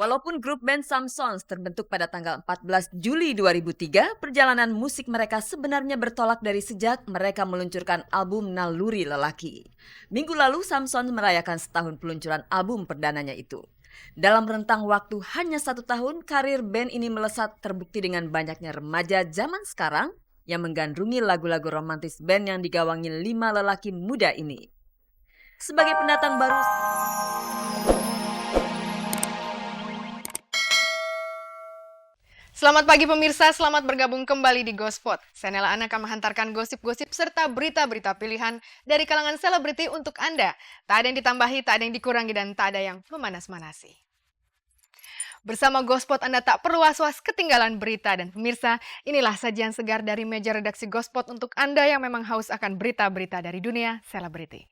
Walaupun grup band Samsons terbentuk pada tanggal 14 Juli 2003, perjalanan musik mereka sebenarnya bertolak dari sejak mereka meluncurkan album Naluri Lelaki. Minggu lalu Samsons merayakan setahun peluncuran album perdananya itu. Dalam rentang waktu hanya 1 tahun, karir band ini melesat terbukti dengan banyaknya remaja zaman sekarang yang menggandrungi lagu-lagu romantis band yang digawangi 5 lelaki muda ini. Sebagai pendatang baru, Selamat pagi pemirsa, selamat bergabung kembali di Gospot. Saya Nela Ana akan menghantarkan gosip-gosip serta berita-berita pilihan dari kalangan selebriti untuk Anda. Tak ada yang ditambahi, tak ada yang dikurangi, dan tak ada yang memanas-manasi. Bersama Gospot Anda tak perlu was-was ketinggalan berita, dan pemirsa, inilah sajian segar dari meja redaksi Gospot untuk Anda yang memang haus akan berita-berita dari dunia selebriti.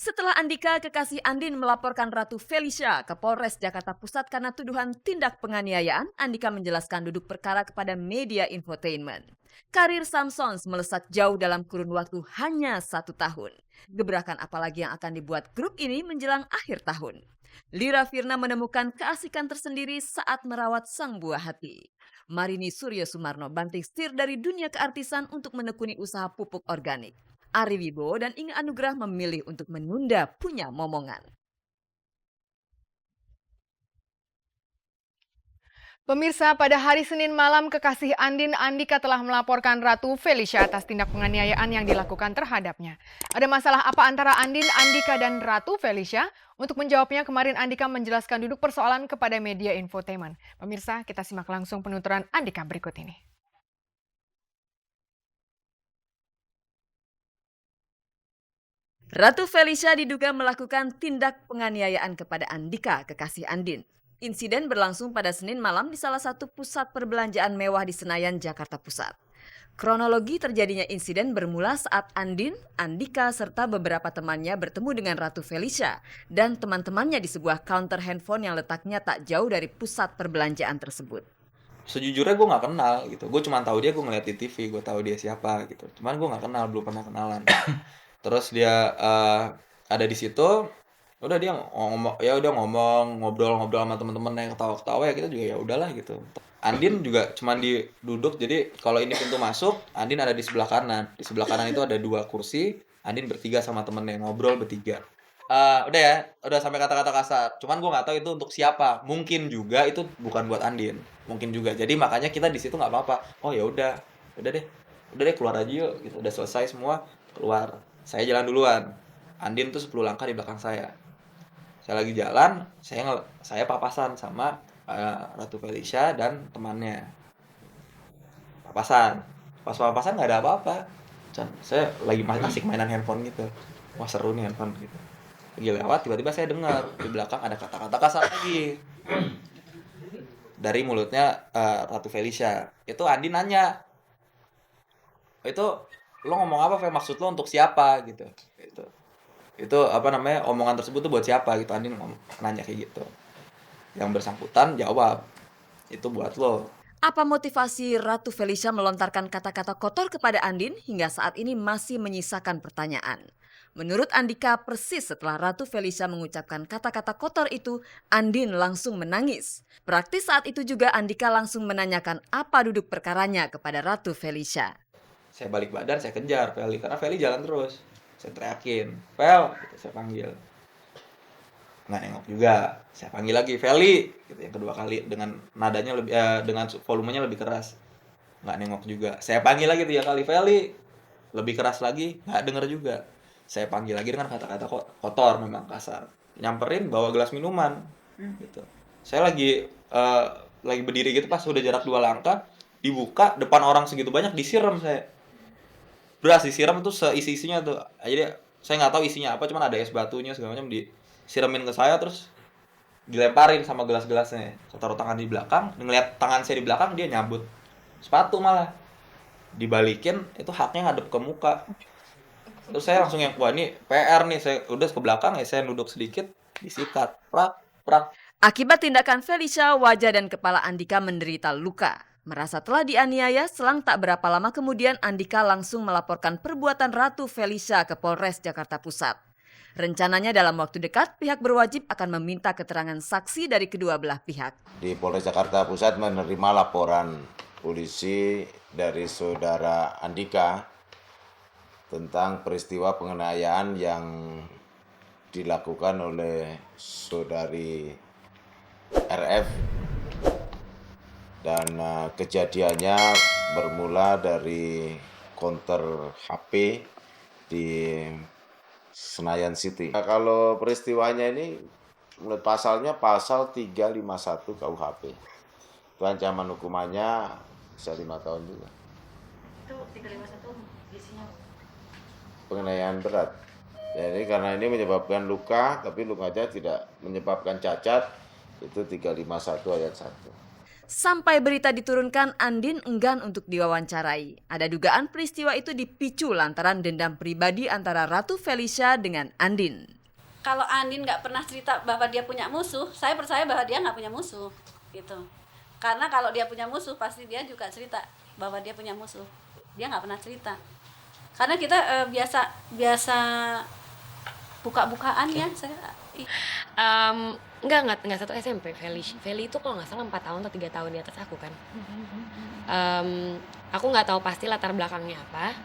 setelah Andika, kekasih Andin, melaporkan Ratu Felicia ke Polres Jakarta Pusat karena tuduhan tindak penganiayaan, Andika menjelaskan duduk perkara kepada media infotainment. Karir Samsons melesat jauh dalam kurun waktu hanya 1 tahun. Gebrakan apalagi yang akan dibuat grup ini menjelang akhir tahun. Lira Firna menemukan keasikan tersendiri saat merawat sang buah hati. Marini Suryo Sumarno banting setir dari dunia keartisan untuk menekuni usaha pupuk organik. Ari Wibowo dan Inge Anugrah memilih untuk menunda punya momongan. Pemirsa, pada hari Senin malam, kekasih Andin, Andika, telah melaporkan Ratu Felicia atas tindak penganiayaan yang dilakukan terhadapnya. Ada masalah apa antara Andin, Andika, dan Ratu Felicia? Untuk menjawabnya, kemarin Andika menjelaskan duduk persoalan kepada media infotainment. Pemirsa, kita simak langsung penuturan Andika berikut ini. Ratu Felicia diduga melakukan tindak penganiayaan kepada Andika, kekasih Andin. Insiden berlangsung pada Senin malam di salah satu pusat perbelanjaan mewah di Senayan, Jakarta Pusat. Kronologi terjadinya insiden bermula saat Andin, Andika, serta beberapa temannya bertemu dengan Ratu Felicia dan teman-temannya di sebuah counter handphone yang letaknya tak jauh dari pusat perbelanjaan tersebut. Sejujurnya gue nggak kenal gitu, gue cuma tahu dia, gue ngeliat di TV, gue tahu dia siapa gitu, cuman gue nggak kenal, belum pernah kenalan. Terus dia ada di situ, udah dia ngomong ngobrol-ngobrol sama temen-temen yang ketawa-ketawa, ya kita juga ya udahlah gitu. Andin juga cuma duduk, jadi kalau ini pintu masuk, Andin ada di sebelah kanan. Di sebelah kanan itu ada 2 kursi, Andin bertiga sama temennya ngobrol bertiga. Udah ya, udah sampai kata-kata kasar. Cuman gue nggak tahu itu untuk siapa. Mungkin juga itu bukan buat Andin, mungkin juga. Jadi makanya kita di situ nggak apa-apa. Oh ya udah deh keluar aja yuk. Gitu. Udah selesai semua, keluar. Saya jalan duluan. Andin tuh 10 langkah di belakang saya. Saya lagi jalan, saya papasan sama Ratu Felicia dan temannya. Papasan. Pas papasan nggak ada apa-apa. Saya lagi asik mainan handphone gitu. Wah seru nih handphone gitu. Lagi lewat, tiba-tiba saya dengar di belakang ada kata-kata kasar lagi dari mulutnya Ratu Felicia. Itu Andi nanya, itu lo ngomong apa, Fe? Maksud lo untuk siapa gitu. Itu apa namanya, omongan tersebut tuh buat siapa gitu. Andi nanya kayak gitu. Yang bersangkutan jawab, itu buat lo. Apa motivasi Ratu Felicia melontarkan kata-kata kotor kepada Andin hingga saat ini masih menyisakan pertanyaan. Menurut Andika, persis setelah Ratu Felicia mengucapkan kata-kata kotor itu, Andin langsung menangis. Praktis saat itu juga Andika langsung menanyakan apa duduk perkaranya kepada Ratu Felicia. Saya balik badan, saya kejar Feli, karena Feli jalan terus. Saya teriakin, Fel, gitu, saya panggil. Nggak nengok juga. Saya panggil lagi, Feli, gitu, yang kedua kali dengan nadanya lebih, dengan volumenya lebih keras. Nggak nengok juga. Saya panggil lagi 3 kali, Feli, lebih keras lagi, nggak denger juga. Saya panggil lagi dengan kata-kata kotor, memang kasar. Nyamperin bawa gelas minuman, gitu. Saya lagi berdiri gitu, pas udah jarak 2 langkah, dibuka depan orang segitu banyak, disiram saya. Beras disiram tuh seisi-isinya tuh. Jadi saya nggak tahu isinya apa, cuman ada es batunya segala macam, disiramin ke saya, terus dilemparin sama gelas-gelasnya. Saya taruh tangan di belakang, ngeliat tangan saya di belakang, dia nyabut sepatu malah. Dibalikin, itu haknya ngadep ke muka. Terus saya langsung yang, wah ini PR nih, saya udah ke belakang ya, saya nuduk sedikit, disikat, prak. Akibat tindakan Felicia, wajah dan kepala Andika menderita luka. Merasa telah dianiaya, selang tak berapa lama kemudian Andika langsung melaporkan perbuatan Ratu Felicia ke Polres Jakarta Pusat. Rencananya dalam waktu dekat, pihak berwajib akan meminta keterangan saksi dari kedua belah pihak. Di Polres Jakarta Pusat menerima laporan polisi dari saudara Andika tentang peristiwa penganiayaan yang dilakukan oleh saudari RF, dan kejadiannya bermula dari counter HP di Senayan City. Nah, kalau peristiwanya ini menurut pasalnya pasal 351 KUHP. Itu ancaman hukumannya bisa 5 tahun juga. Itu 351 isinya Penganiayaan berat. Jadi karena ini menyebabkan luka, tapi lukanya tidak menyebabkan cacat, itu 351 ayat 1. Sampai berita diturunkan, Andin enggan untuk diwawancarai. Ada dugaan peristiwa itu dipicu lantaran dendam pribadi antara Ratu Felicia dengan Andin. Kalau Andin nggak pernah cerita bahwa dia punya musuh, saya percaya bahwa dia nggak punya musuh, gitu. Karena kalau dia punya musuh, pasti dia juga cerita bahwa dia punya musuh. Dia nggak pernah cerita. Karena kita biasa buka-bukaan ya. Enggak satu SMP. Feli itu kalau nggak salah 4 tahun atau 3 tahun di atas aku kan. Aku nggak tahu pasti latar belakangnya apa,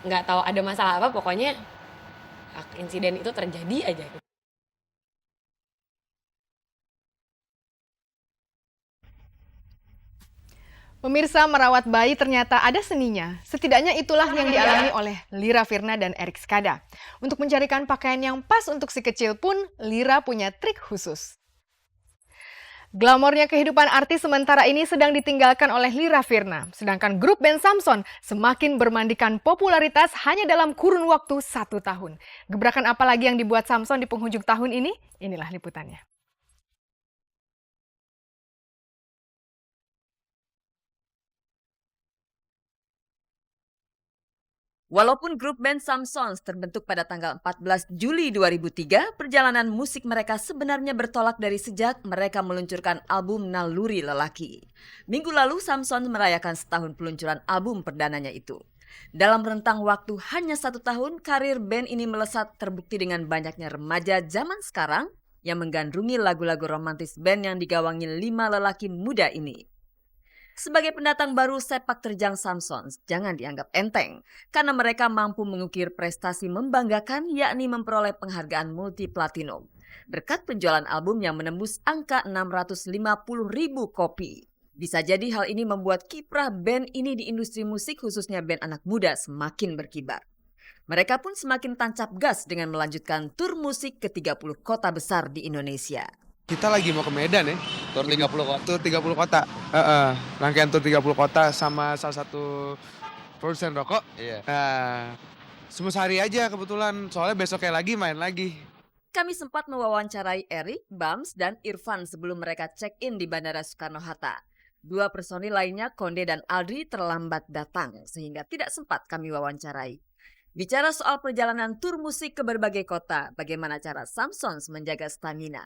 nggak tahu ada masalah apa, pokoknya insiden itu terjadi aja. Pemirsa, merawat bayi ternyata ada seninya. Setidaknya itulah yang dialami oleh Lira Firna dan Erik Skada. Untuk mencarikan pakaian yang pas untuk si kecil pun, Lira punya trik khusus. Glamornya kehidupan artis sementara ini sedang ditinggalkan oleh Lira Firna. Sedangkan grup band Samson semakin bermandikan popularitas hanya dalam kurun waktu 1 tahun. Gebrakan apa lagi yang dibuat Samson di penghujung tahun ini? Inilah liputannya. Walaupun grup band Samsons terbentuk pada tanggal 14 Juli 2003, perjalanan musik mereka sebenarnya bertolak dari sejak mereka meluncurkan album Naluri Lelaki. Minggu lalu Samsons merayakan setahun peluncuran album perdananya itu. Dalam rentang waktu hanya 1 tahun, karir band ini melesat terbukti dengan banyaknya remaja zaman sekarang yang menggandrungi lagu-lagu romantis band yang digawangi 5 lelaki muda ini. Sebagai pendatang baru sepak terjang Samsons, jangan dianggap enteng, karena mereka mampu mengukir prestasi membanggakan yakni memperoleh penghargaan multi platinum, berkat penjualan album yang menembus angka 650.000 kopi. Bisa jadi hal ini membuat kiprah band ini di industri musik khususnya band anak muda semakin berkibar. Mereka pun semakin tancap gas dengan melanjutkan tur musik ke 30 kota besar di Indonesia. Kita lagi mau ke Medan ya. Tur 30 kota. Tur 30 kota. Rangkaian tur 30 kota sama salah satu produsen rokok. Iya. Semua sehari aja kebetulan. Soalnya besoknya lagi main lagi. Kami sempat mewawancarai Erik, Bams, dan Irfan sebelum mereka check-in di Bandara Soekarno-Hatta. 2 personil lainnya, Konde dan Aldri, terlambat datang sehingga tidak sempat kami wawancarai. Bicara soal perjalanan tur musik ke berbagai kota, bagaimana cara Samsons menjaga stamina?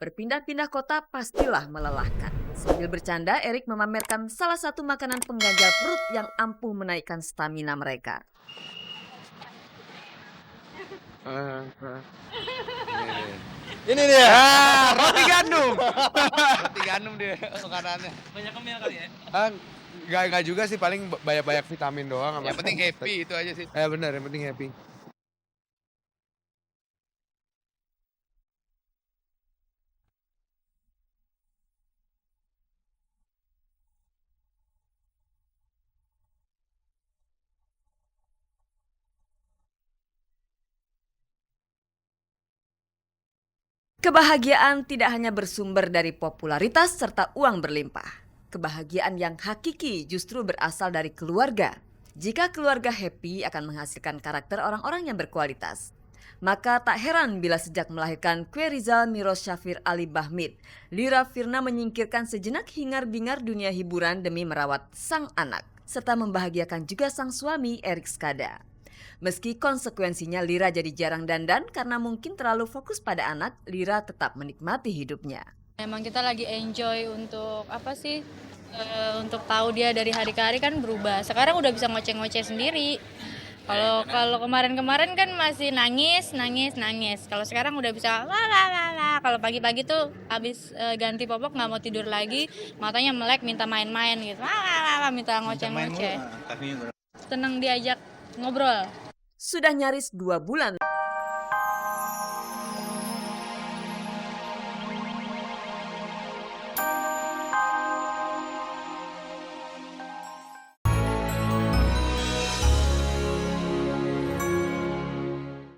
Berpindah-pindah kota pastilah melelahkan. Sambil bercanda, Erik memamerkan salah satu makanan pengganjal perut yang ampuh menaikkan stamina mereka. Ini dia. Roti gandum. Roti gandum dia makanannya. Banyak kemil kali ya? Enggak juga sih, paling banyak vitamin doang. Yang penting happy itu aja sih. Benar, yang penting happy. Kebahagiaan tidak hanya bersumber dari popularitas serta uang berlimpah. Kebahagiaan yang hakiki justru berasal dari keluarga. Jika keluarga happy akan menghasilkan karakter orang-orang yang berkualitas. Maka tak heran bila sejak melahirkan Kue Rizal Miros Syafir Ali Bahmid, Lira Firna menyingkirkan sejenak hingar-bingar dunia hiburan demi merawat sang anak, serta membahagiakan juga sang suami Erik Skada. Meski konsekuensinya Lira jadi jarang dandan karena mungkin terlalu fokus pada anak, Lira tetap menikmati hidupnya. Emang kita lagi enjoy untuk untuk tahu dia dari hari ke hari kan berubah. Sekarang udah bisa ngoceh-ngoceh sendiri. Kalau kemarin-kemarin kan masih nangis. Kalau sekarang udah bisa la. Kalau pagi-pagi tuh habis ganti popok nggak mau tidur lagi, matanya melek, minta main-main gitu. Minta ngoceh-ngoceh. Senang diajak ngobrol. Sudah nyaris 2 bulan